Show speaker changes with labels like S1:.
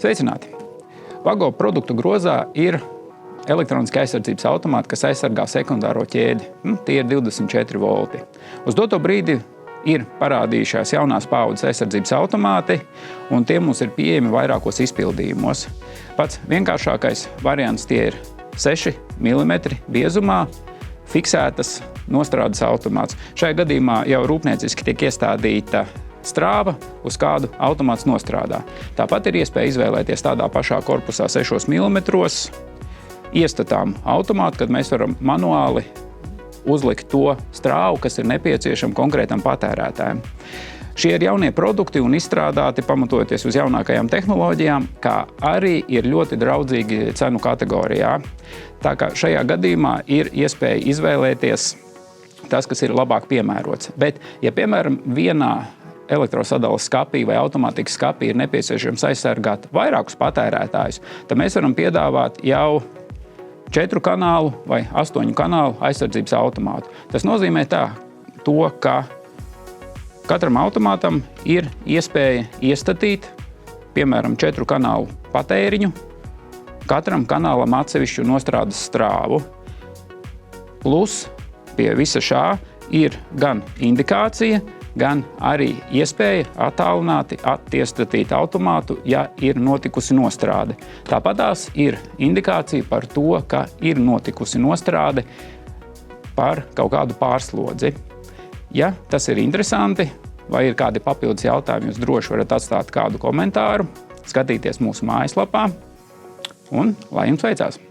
S1: Sveicināti! Vago produktu grozā ir elektroniski aizsardzības automāti, kas aizsargā sekundāro ķēdi. Tie ir 24 volti. Uz doto brīdi ir parādījušās jaunās paaudzes aizsardzības automāti, un tie mums ir pieejami vairākos izpildījumos. Pats vienkāršākais variants tie ir 6 mm biezumā fiksētas nostrādes automāts. Šajā gadījumā jau rūpnieciski tiek iestādīta strāva, uz kādu automāts nostrādā. Tāpat ir iespēja izvēlēties tādā pašā korpusā 6 mm iestatām automātu, kad mēs varam manuāli uzlikt to strāvu, kas ir nepieciešama konkrētam patērētājam. Šie ir jaunie produkti un izstrādāti pamatojoties uz jaunākajām tehnoloģijām, kā arī ir ļoti draudzīgi cenu kategorijā. Tā kā šajā gadījumā ir iespēja izvēlēties tas, kas ir labāk piemērots. Bet, ja piemēram vienā elektrosadales skapī vai automātikas skapī ir nepieciešams aizsargāt vairākus patērētājus, tad mēs varam piedāvāt jau 4 kanālu vai 8 kanālu aizsardzības automātu. Tas nozīmē to, ka katram automātam ir iespēja iestatīt, piemēram, 4 kanālu patēriņu, katram kanālam atsevišķu nostrādes strāvu. Plus pie visa šā ir gan indikācija, gan arī iespēja attālināti attiestatīt automātu, ja ir notikusi nostrāde. Tāpatās ir indikācija par to, ka ir notikusi nostrāde par kaut kādu pārslodzi. Ja tas ir interesanti vai ir kādi papildus jautājumi, jūs droši varat atstāt kādu komentāru, skatīties mūsu mājaslapā un lai jums veicās!